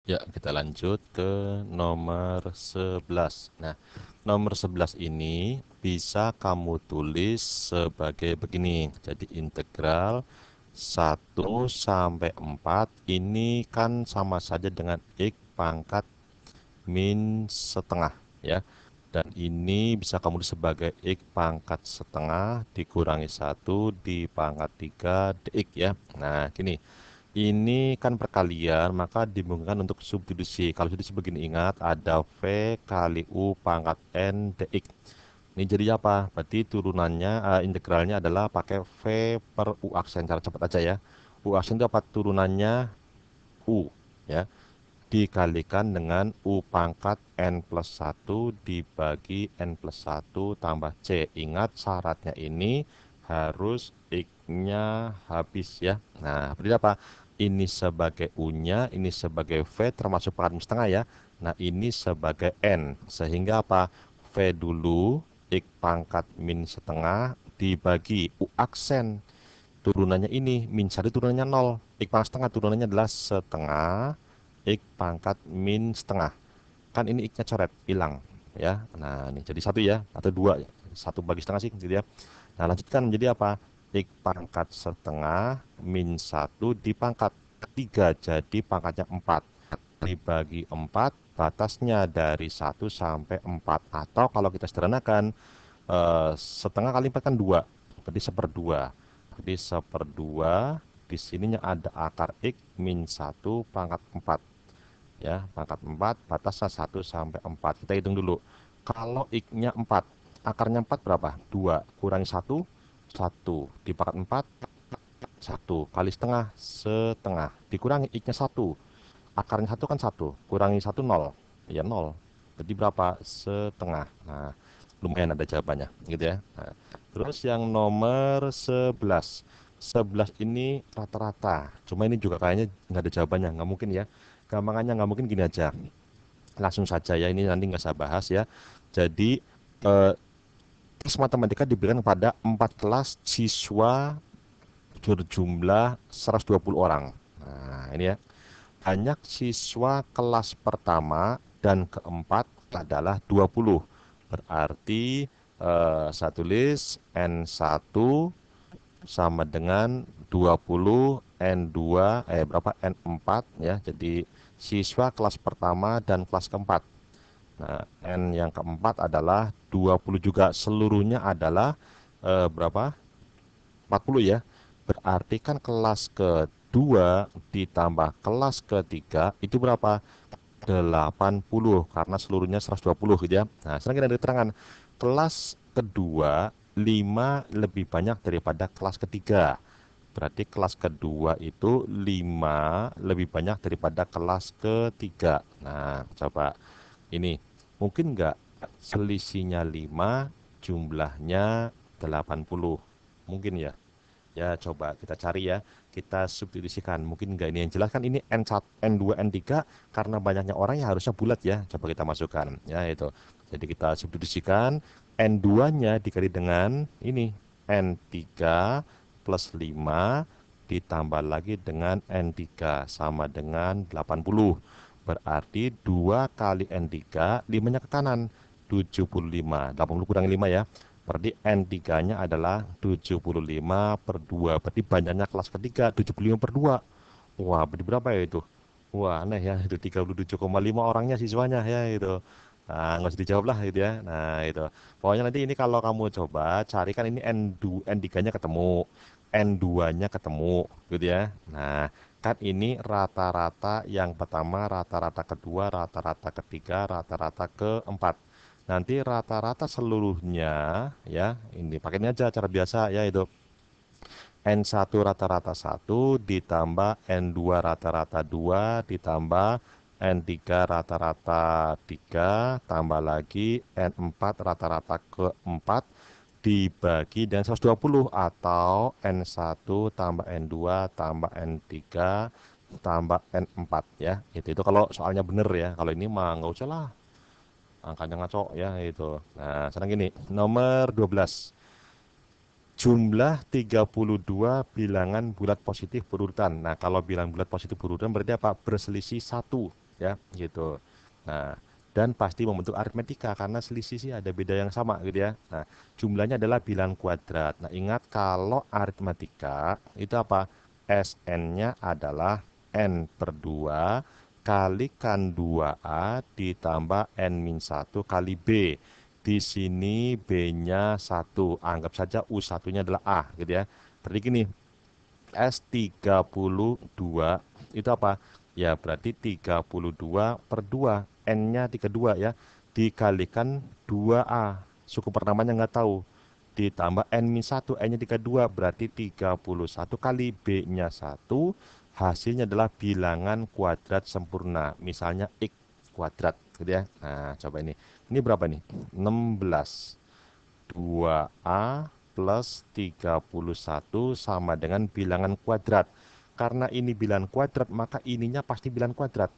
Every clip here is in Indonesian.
Ya, kita lanjut ke nomor 11. Nah, nomor 11 ini bisa kamu tulis sebagai begini. Jadi integral 1 sampai 4 ini kan sama saja dengan X pangkat min setengah ya. Dan ini bisa kamu tulis sebagai X pangkat setengah dikurangi 1 di pangkat 3 dx ya. Nah, gini. Ini kan perkalian, maka dimungkinkan untuk substitusi. Kalau substitusi begini, ingat ada V kali U pangkat N dx. Ini jadi apa? Berarti turunannya, integralnya adalah pakai V per U aksen. Cara cepat aja ya. U aksen itu apa? Turunannya U. Ya. Dikalikan dengan U pangkat N plus 1 dibagi N plus 1 tambah C. Ingat syaratnya ini harus X-nya habis ya. Nah, berarti apa? Ini sebagai U-nya, ini sebagai V termasuk pangkat setengah ya. Nah, ini sebagai N. Sehingga apa? V dulu, X pangkat min setengah dibagi U aksen. Turunannya ini, min 1 turunannya 0. X pangkat setengah turunannya adalah setengah. X pangkat min setengah. Kan ini X-nya coret, hilang. Ya, nah ini jadi 1 ya, atau 2. 1 bagi setengah sih, gitu ya. Nah, lanjutkan menjadi apa? X pangkat setengah min 1 dipangkat 3, jadi pangkatnya 4. Dibagi 4, batasnya dari 1 sampai 4. Atau kalau kita sederhanakan, setengah kali 4 kan 2. Berarti seperdua. Jadi seperdua, di sininya ada akar X min 1 pangkat 4. Ya, pangkat 4, batasnya 1 sampai 4. Kita hitung dulu. Kalau X-nya 4, akarnya 4 berapa? 2 kurangi 1, 1 dipangkat 4, 1 kali setengah, setengah. Dikurangi X-nya 1. Akarnya 1 kan 1, kurangi 1, 0. Ya 0. Jadi berapa? Setengah. Nah, lumayan ada jawabannya, gitu ya. Nah, terus yang nomor 11. 11 ini rata-rata. Cuma ini juga kayaknya nggak ada jawabannya, nggak mungkin ya. Gampangannya nggak mungkin gini aja. Langsung saja ya, ini nanti nggak saya bahas ya. Jadi tes matematika diberikan kepada 4 kelas siswa berjumlah 120 orang. Nah, ini ya. Banyak siswa kelas pertama dan keempat adalah 20. Berarti saya tulis N1 sama dengan 20 N2 berapa N4 ya. Jadi siswa kelas pertama dan kelas keempat. Nah, N yang keempat adalah 20 juga, seluruhnya adalah berapa? 40 ya. Berarti kan kelas kedua ditambah kelas ketiga itu berapa? 80 karena seluruhnya 120 gitu ya. Nah, sekarang kita ada keterangan kelas kedua 5 lebih banyak daripada kelas ketiga. Berarti kelas kedua itu 5 lebih banyak daripada kelas ketiga. Nah, coba ini mungkin nggak selisihnya 5 jumlahnya 80? Mungkin ya. Ya, coba kita cari ya. Kita substitusikan. Mungkin enggak ini yang jelas kan ini N1, N2, N3 karena banyaknya orang ya harusnya bulat ya. Coba kita masukkan. Ya, itu. Jadi kita substitusikan N2-nya dikali dengan ini N3 plus 5 ditambah lagi dengan N3 sama dengan 80. Berarti 2 kali N3, 5-nya ke kanan. 75. 80 kurang 5 ya. Berarti N3-nya adalah 75 per 2. Berarti banyaknya kelas ketiga 75 per 2. Wah, berarti berapa ya itu? Wah, aneh ya. Itu 37,5 orangnya siswanya ya itu. Nah, nggak usah dijawab lah gitu ya. Nah, itu. Pokoknya nanti ini kalau kamu coba carikan ini N2, N3-nya ketemu. N2-nya ketemu gitu ya. Nah, kan ini rata-rata yang pertama, rata-rata kedua, rata-rata ketiga, rata-rata keempat. Nanti rata-rata seluruhnya ya, ini pakai ini aja cara biasa ya itu. N1 rata-rata 1 ditambah N2 rata-rata 2 ditambah N3 rata-rata 3 tambah lagi N4 rata-rata keempat dibagi dengan 120 atau N1 tambah N2 tambah N3 tambah N4 ya. Itu kalau soalnya bener ya. Kalau ini mah nggak usah lah, angkanya ngaco ya itu. Nah, sekarang gini, nomor 12. Jumlah 32 bilangan bulat positif berurutan. Nah, kalau bilangan bulat positif berurutan berarti apa? Berselisih 1. ya, gitu. Nah, dan pasti membentuk aritmetika karena selisih sih ada beda yang sama gitu ya. Nah, jumlahnya adalah bilangan kuadrat. Nah, ingat kalau aritmetika itu apa? Sn-nya adalah n per 2 kalikan 2A ditambah n-1 kali B. Di sini B-nya 1. Anggap saja U1-nya adalah A gitu ya. Berarti gini, S32 itu apa? Ya berarti 32 per 2. N-nya 32 ya. Dikalikan 2A. Suku pertamanya nggak tahu. Ditambah N-1. N-nya 32 berarti 31 kali B-nya 1. Hasilnya adalah bilangan kuadrat sempurna. Misalnya X kuadrat gitu ya. Nah coba ini. Ini berapa nih? 16. 2A plus 31 sama dengan bilangan kuadrat. Karena ini bilangan kuadrat, maka ininya pasti bilangan kuadrat.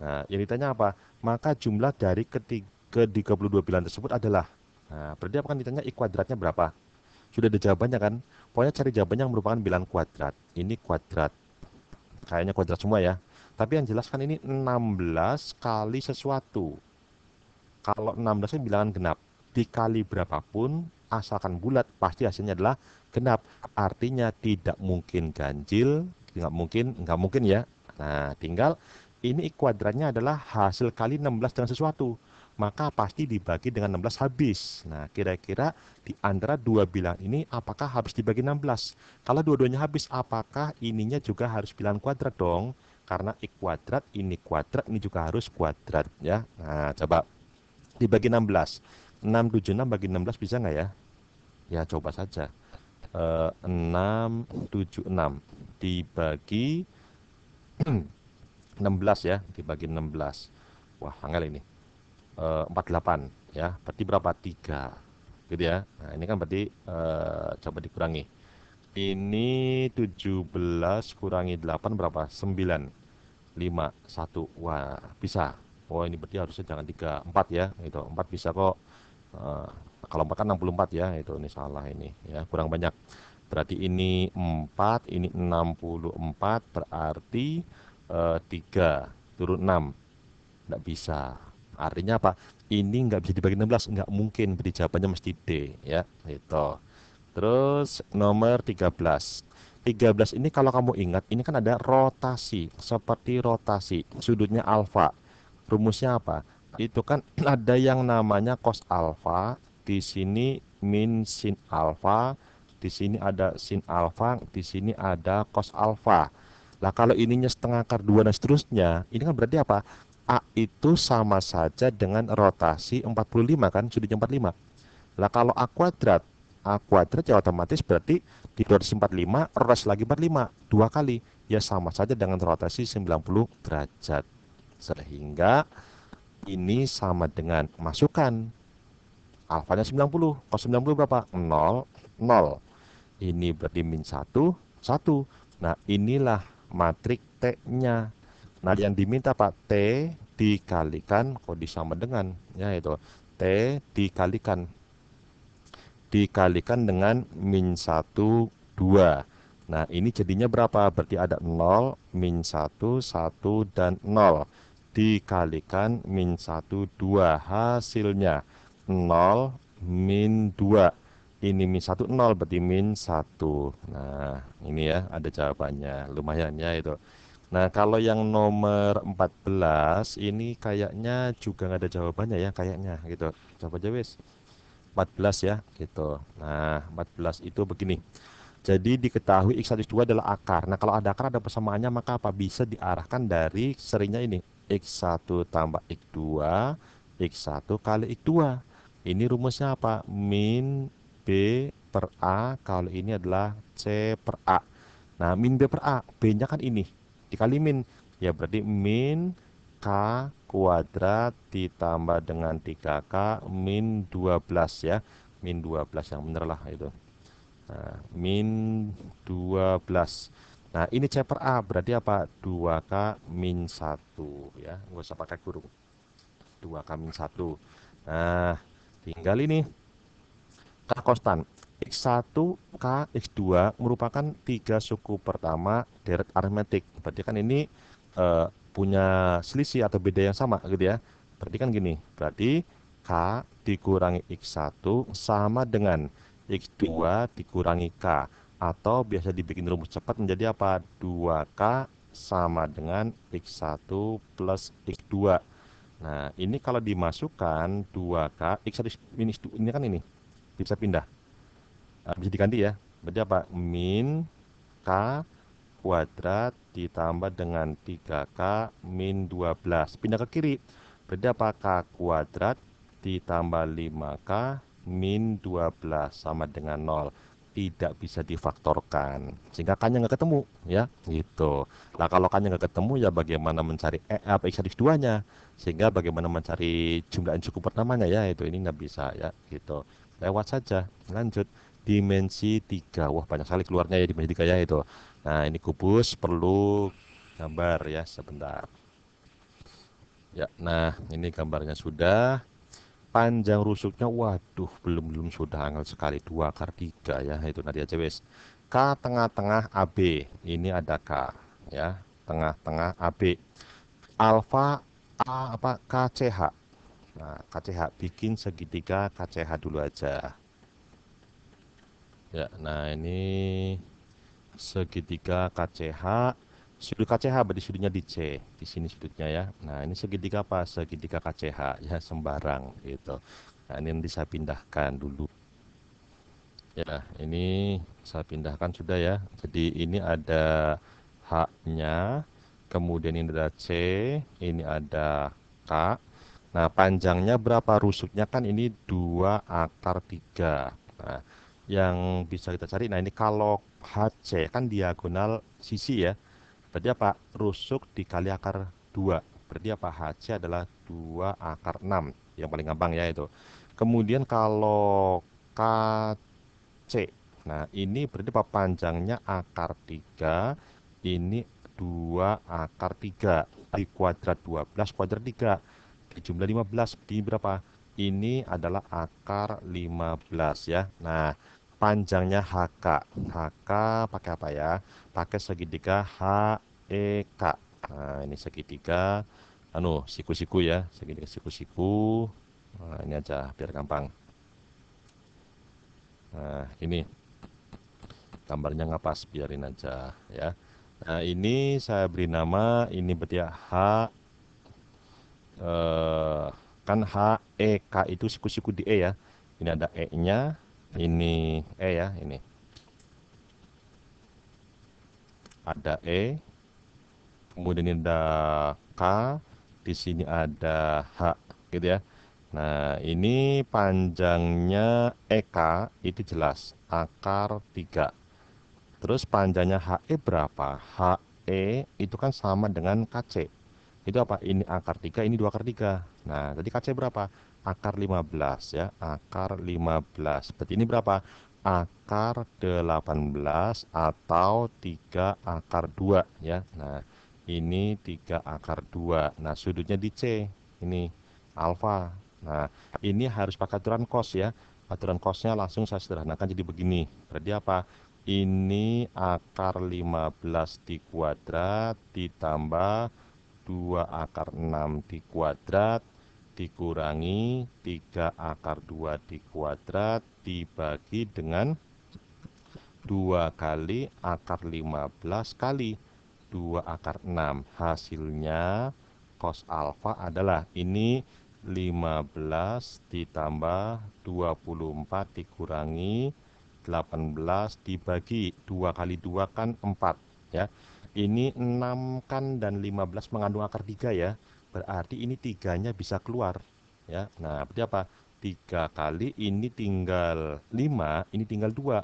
Nah, yang ditanya apa? Maka jumlah dari ke-32 bilangan tersebut adalah. Nah, berarti apa kan ditanya I kuadratnya berapa? Sudah ada jawabannya kan? Pokoknya cari jawabannya yang merupakan bilangan kuadrat. Ini kuadrat. Kayaknya kuadrat semua ya. Tapi yang jelas kan ini 16 kali sesuatu. Kalau 16 kan bilangan genap. Dikali berapapun, asalkan bulat, pasti hasilnya adalah genap. Artinya tidak mungkin ganjil, nggak mungkin ya. Nah, tinggal ini kuadratnya adalah hasil kali 16 dengan sesuatu. Maka pasti dibagi dengan 16 habis. Nah, kira-kira di antara dua bilang ini apakah habis dibagi 16? Kalau dua-duanya habis, apakah ininya juga harus bilangan kuadrat dong? Karena kuadrat, ini juga harus kuadrat ya. Nah, coba dibagi 16. 676 bagi 16 bisa nggak ya? Ya coba saja. 676 dibagi 16 ya, dibagi 16. Wah, angel ini. 48 ya. Berarti berapa? 3. Gitu ya. Nah, ini kan berarti coba dikurangi. Ini 17 kurangi 8 berapa? 9. 5, 1. Wah, bisa. Oh, ini berarti harusnya jangan 3, 4 ya. Itu 4 bisa kok. Eh, kalau 4 kan 64 ya. Itu ini salah ini ya, kurang banyak. Berarti ini 4, ini 64 berarti 3 turun 6. Enggak bisa. Artinya apa? Ini nggak bisa dibagi 16, nggak mungkin. Berarti jawabannya mesti D ya. Itu. Terus nomor 13. 13 ini kalau kamu ingat, ini kan ada rotasi, seperti rotasi, sudutnya alfa. Rumusnya apa? Itu kan ada yang namanya cos alfa, di sini min sin alfa, di sini ada sin alfa, di sini ada cos alfa. Lah kalau ininya setengah akar 2 dan seterusnya, ini kan berarti apa? A itu sama saja dengan rotasi 45 kan, sudutnya 45. Lah kalau A kuadrat ya otomatis berarti di 245 rotasi lagi 45 dua kali, ya sama saja dengan rotasi 90 derajat. Sehingga ini sama dengan masukkan alfanya 90. Kalau 90 berapa? 0, 0. Ini berarti min 1, 1. Nah, inilah matrik T-nya. Nah, yang diminta Pak T dikalikan kok disama dengan ya itu T dikalikan dengan min 1, 2. Nah, ini jadinya berapa? Berarti ada 0, min 1, 1, dan 0. Dikalikan min 1, 2. Hasilnya 0, min 2. Ini min 1, 0. Berarti min 1. Nah, ini ya ada jawabannya. Lumayan ya itu. Nah, kalau yang nomor 14, ini kayaknya juga nggak ada jawabannya ya, kayaknya gitu. Coba aja wis. 14 ya gitu. Nah 14 itu begini. Jadi diketahui X1 X2 adalah akar. Nah kalau ada akar ada persamaannya maka apa? Bisa diarahkan dari serinya ini. X1 tambah X2. X1 kali X2. Ini rumusnya apa? Min B per A. Kalau ini adalah C per A. Nah min B per A. B-nya kan ini. Dikali min. Ya berarti min K kuadrat ditambah dengan 3K min 12 ya. Min 12 yang bener lah itu. Nah, min 12. Nah, ini C per A berarti apa? 2K min 1 ya. Nggak usah pakai kurung. 2K min 1. Nah, tinggal ini K konstan. X1, K, X2 merupakan tiga suku pertama deret aritmetik. Berarti kan ini punya selisih atau beda yang sama gitu ya. Berarti kan gini, berarti K dikurangi X1 sama dengan X2 dikurangi K. Atau biasa dibikin rumus cepat menjadi apa? 2K sama dengan X1 plus X2. Nah, ini kalau dimasukkan 2K, X1 minus 2, ini kan ini, bisa pindah. Bisa diganti ya. Berarti apa? Min K kuadrat ditambah dengan 3K min 12. Pindah ke kiri. Berarti apa? K kuadrat ditambah 5K min 12 sama dengan 0. Tidak bisa difaktorkan. Sehingga K-nya nggak ketemu. Ya, gitu. Nah, kalau K-nya nggak ketemu, ya bagaimana mencari apa X hadis 2-nya? Sehingga bagaimana mencari jumlah yang cukup pertamanya ya, itu ini nggak bisa ya, gitu. Lewat saja. Lanjut. Dimensi 3. Wah, banyak sekali keluarnya ya dimensi 3 ya itu. Nah, ini kubus perlu gambar ya sebentar. Ya, nah ini gambarnya sudah. Panjang rusuknya, waduh, belum sudah angel sekali. 2 akar 3 ya, itu nanti aja wes. K tengah-tengah AB. Ini ada K ya, tengah-tengah AB. Alfa A apa KCH. Nah, KCH bikin segitiga KCH dulu aja. Ya, nah ini segitiga KCH. Sudut KCH berarti sudutnya di C. Di sini sudutnya ya. Nah, ini segitiga apa? Segitiga KCH ya, sembarang gitu. Nah, ini nanti saya pindahkan dulu. Ya, ini saya pindahkan sudah ya. Jadi ini ada H-nya, kemudian ini ada C, ini ada K. Nah, panjangnya berapa? Rusuknya kan ini 2 akar 3. Nah, yang bisa kita cari, nah ini kalau HC kan diagonal sisi ya. Berarti apa? Rusuk dikali akar 2. Berarti apa? HC adalah 2 akar 6. Yang paling gampang ya itu. Kemudian kalau KC. Nah, ini berarti apa? Panjangnya akar 3. Ini 2 akar 3. Di kuadrat 12 kuadrat 3. Jumlah 15 di berapa? Ini adalah akar 15 ya. Nah, panjangnya HK. HK pakai apa ya? Pakai segitiga HEK. Nah, ini segitiga siku-siku ya, segitiga siku-siku. Nah, ini aja biar gampang. Nah, ini gambarnya nggak pas, biarin aja ya. Nah, ini saya beri nama, ini berarti ya H eh, kan H E K itu siku-siku di E ya. Ini ada E-nya, ini E ya, ini ada E, kemudian ini ada K, di sini ada H, gitu ya. Nah, ini panjangnya EK itu jelas akar 3. Terus panjangnya HE berapa? HE itu kan sama dengan KC. Itu apa? Ini akar 3, ini 2 akar 3. Nah, tadi KC berapa? Akar 15 ya, akar 15. Berarti ini berapa? Akar 18 atau 3 akar 2 ya. Nah, ini 3 akar 2. Nah, sudutnya di C. Ini alfa. Nah, ini harus pakai aturan cos ya. Aturan cosnya langsung saya sederhanakan jadi begini. Berarti apa? Ini akar 15 di kuadrat ditambah 2 akar 6 di kuadrat dikurangi 3 akar 2 di kuadrat dibagi dengan 2 kali akar 15 kali 2 akar 6. Hasilnya cos alfa adalah ini 15 ditambah 24 dikurangi 18 dibagi 2 kali 2 kan 4 ya. Ini 6 kan dan 15 mengandung akar 3 ya. Berarti ini 3-nya bisa keluar ya. Nah, berarti apa? 3 kali ini tinggal 5, ini tinggal 2.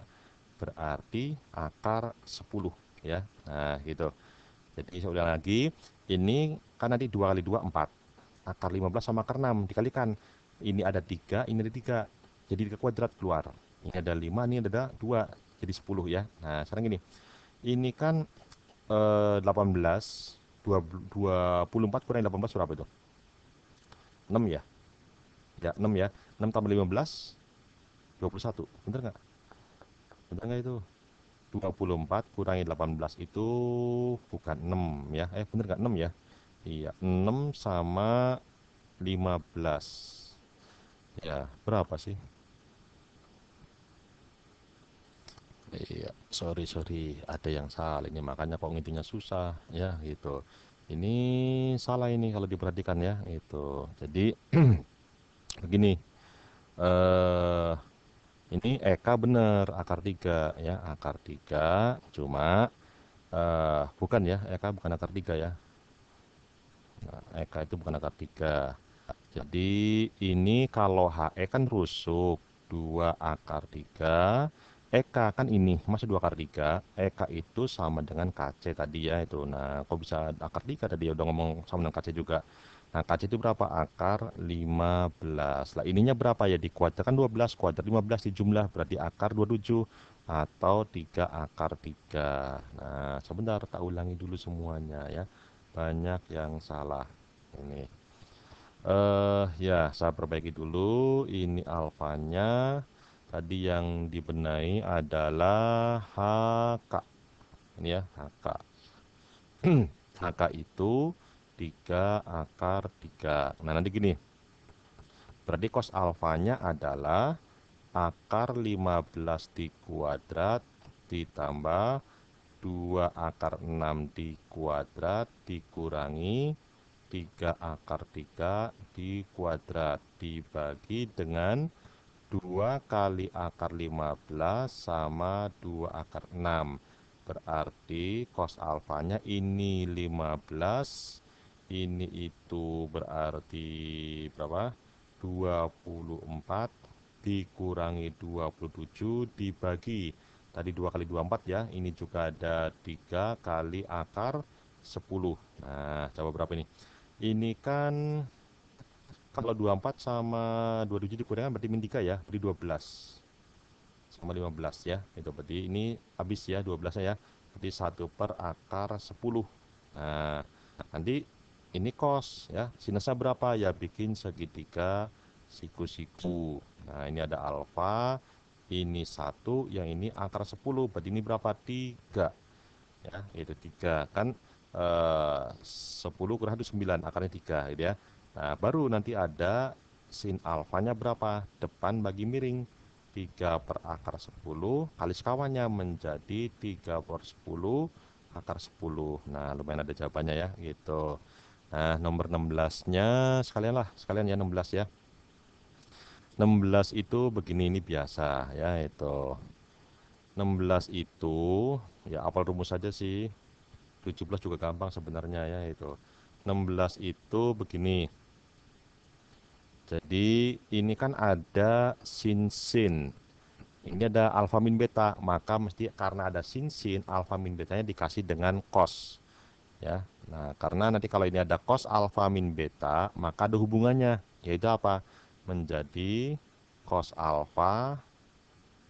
Berarti akar 10 ya. Nah, gitu. Jadi saya ulang lagi, ini kan nanti 2 kali 2 4. Akar 15 sama akar 6 dikalikan. Ini ada 3, ini ada 3. Jadi 3 kuadrat keluar. Ini ada 5, ini ada 2. Jadi 10 ya. Nah, sekarang gini. Ini kan 18, 24 kurang 18 berapa itu? 6 ya? Ya, 6 ya. 6 tambah 15, 21. Bener nggak? Bener nggak itu? 24 kurangi 18 itu bukan 6 ya. Bener nggak 6 ya? Iya, 6 sama 15. Ya, berapa sih? Iya, sorry, ada yang salah ini, makanya kok ngintinya susah, ya gitu. Ini salah ini kalau diperhatikan ya, itu. Jadi begini, eh ini Eka bener akar 3 ya, akar 3 cuma bukan ya, Eka bukan akar 3 ya. Nah, Eka itu bukan akar 3. Jadi ini kalau HE kan rusuk 2 akar 3. Eka kan ini masih 2 akar 3. Eka itu sama dengan KC tadi ya itu. Nah, kok bisa akar 3 tadi ya udah ngomong sama dengan KC juga. Nah, KC itu berapa? Akar 15. Lah ininya berapa ya? Dikuadratkan 12, kuadrat 15 dijumlah berarti akar 27 atau 3 akar 3. Nah, sebentar tak ulangi dulu semuanya ya. Banyak yang salah. Ini. Ya, saya perbaiki dulu. Ini alfanya. Tadi yang dibenahi adalah HK. Ini ya, HK. HK itu 3 akar 3. Nah, nanti gini. Berarti cos alfanya adalah akar 15 dikuadrat ditambah 2 akar 6 dikuadrat dikurangi 3 akar 3 dikuadrat dibagi dengan 2 kali akar 15 sama 2 akar 6. Berarti cos alfanya ini 15, ini itu berarti berapa? 24 dikurangi 27 dibagi tadi 2 kali 24 ya. Ini juga ada 3 kali akar 10. Nah, coba berapa ini? Ini kan kalau 24 sama 27 dikurangi berarti min 3 ya, berarti 12 sama 15 ya. Itu berarti ini habis ya 12 ya. Berarti 1 per akar 10. Nah, nanti ini cos ya. Sinusnya berapa? Ya bikin segitiga siku-siku. Nah, ini ada alfa, ini 1, yang ini akar 10. Berarti ini berapa? 3 ya, itu 3 kan 10 kurang 1 9, akarnya 3 gitu ya. Nah, baru nanti ada sin alfanya berapa? Depan bagi miring 3 per akar 10 kali sekawannya menjadi 3 per 10 akar 10. Nah, lumayan ada jawabannya ya gitu. Nah, nomor 16-nya sekalian lah, sekalian ya 16 ya. 16 itu begini, ini biasa ya itu. 16 itu ya apal rumus saja sih. 17 juga gampang sebenarnya ya itu. 16 itu begini. Jadi ini kan ada sin. Ini ada alfa min beta, maka mesti karena ada sin alfa min betanya dikasih dengan cos ya. Nah, karena nanti kalau ini ada cos alfa min beta, maka ada hubungannya yaitu apa? Menjadi cos alfa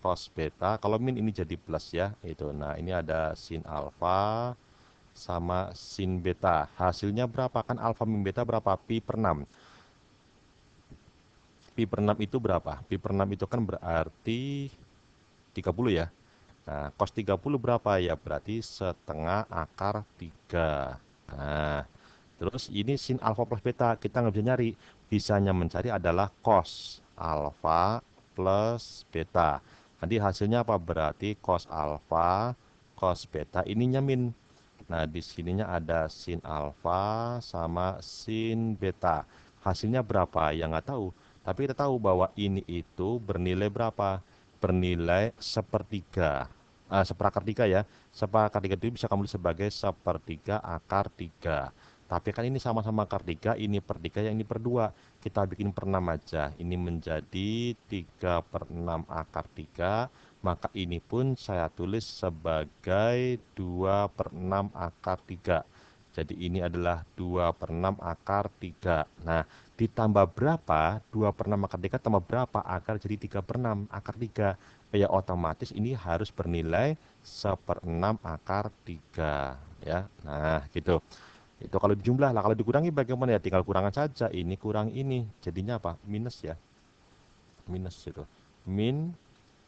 cos beta. Kalau min ini jadi plus ya, itu. Nah, ini ada sin alfa sama sin beta. Hasilnya berapa? Kan alfa min beta berapa? Pi per 6. Pi per 6 itu berapa? Pi per 6 itu kan berarti 30 ya. Nah, cos 30 berapa ya? Berarti setengah akar 3. Nah, terus ini sin alfa plus beta. Kita nggak bisa nyari. Bisanya mencari adalah cos alfa plus beta. Nanti hasilnya apa? Berarti cos alfa cos beta ini nyamin. Nah, di sininya ada sin alfa sama sin beta. Hasilnya berapa? Ya nggak tahu. Tapi kita tahu bahwa ini itu bernilai berapa? Bernilai sepertiga. Seperakar tiga ya. Seperakar tiga itu bisa kamu tulis sebagai sepertiga akar tiga. Tapi kan ini sama-sama akar tiga, ini per tiga, yang ini per dua. Kita bikin per 6 aja. Ini menjadi 3 per 6 akar 3. Maka ini pun saya tulis sebagai 2 per 6 akar 3. Jadi ini adalah 2 per 6 akar 3. Nah, ditambah berapa? 2 per 6 akar 3 tambah berapa? Akar jadi 3 per 6 akar 3. Ya otomatis ini harus bernilai 1/6 akar 3. Ya, nah gitu. Itu kalau dijumlah lah, kalau dikurangi bagaimana ya? Tinggal kurangan saja. Ini kurang ini. Jadinya apa? Minus ya. Minus itu. Min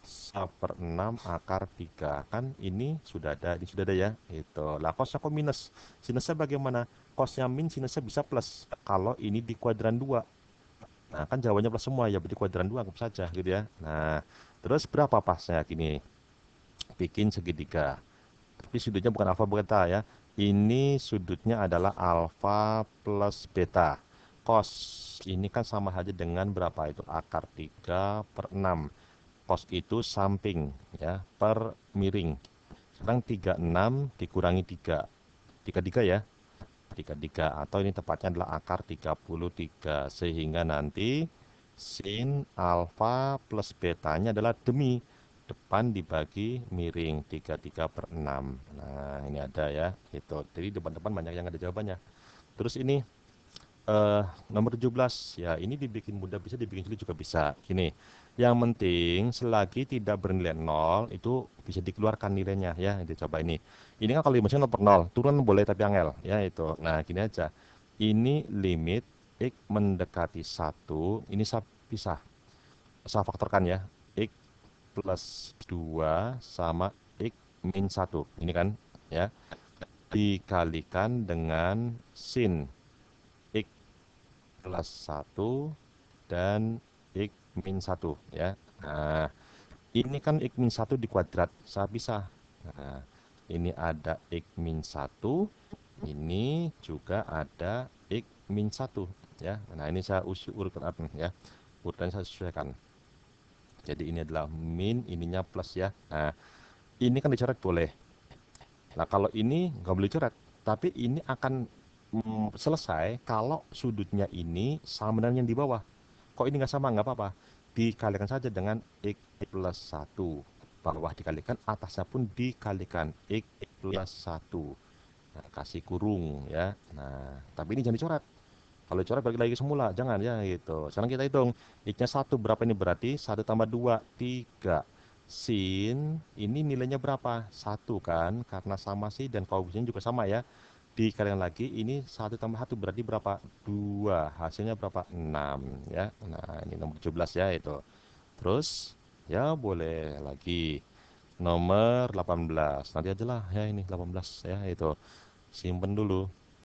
1/6 akar 3 kan ini sudah ada ya itu lah, kosnya kok minus, sinusnya bagaimana? cosnya min sinusnya bisa plus kalau ini di kuadran 2. Nah, kan jawabannya plus semua ya, berarti kuadran 2 anggap saja gitu ya. Nah, terus berapa pasnya gini? Bikin segitiga. Tapi sudutnya bukan alfa beta ya. Ini sudutnya adalah alfa plus beta. Cos ini kan sama saja dengan berapa itu? Akar 3/6. Cos itu samping ya per miring. Sekarang 36 dikurangi 3. 33 ya. 33 atau ini tepatnya adalah akar 33 sehingga nanti sin alfa plus betanya adalah demi depan dibagi miring 33/6. Nah ini ada ya gitu, jadi depan-depan banyak yang ada jawabannya. Terus ini eh, nomor 17 ya, ini dibikin mudah bisa, dibikin sulit juga bisa. Gini, yang penting selagi tidak bernilai nol itu bisa dikeluarkan nilainya ya. Dicoba ini kan kalau dimasukkan 0 per 0 turun boleh tapi angel ya itu. Nah gini aja, ini limit x mendekati 1, ini saya pisah, saya faktorkan ya, x plus 2 sama x min 1 ini kan ya, dikalikan dengan sin x plus 1 dan X min 1 ya. Nah, ini kan X min 1 di kuadrat, saya pisah. Nah, ini ada X min 1, ini juga ada X min 1 ya. Nah, ini saya urutan ya. Urutan saya sesuaikan. Jadi ini adalah min, ininya plus ya. Nah, ini kan dicoret boleh. Nah, kalau ini nggak boleh coret, tapi ini akan selesai kalau sudutnya ini sama dengan yang di bawah. Kok ini nggak sama? Nggak apa-apa. Dikalikan saja dengan X plus 1. Bawah dikalikan, atasnya pun dikalikan X plus 1. Nah, kasih kurung ya. Nah, tapi ini jangan dicoret. Kalau dicoret balik lagi semula, jangan ya gitu. Sekarang kita hitung. X-nya 1 berapa ini berarti? 1 tambah 2, 3. Sin, ini nilainya berapa? 1 kan? Karena sama sih dan koefisien juga sama ya. Dikalikan lagi, ini 1 tambah 1 berarti berapa? 2. Hasilnya berapa? 6 ya. Nah, ini nomor 17 ya itu. Terus ya boleh lagi nomor 18. Nanti aja lah ya, ini 18 ya itu. Simpen dulu.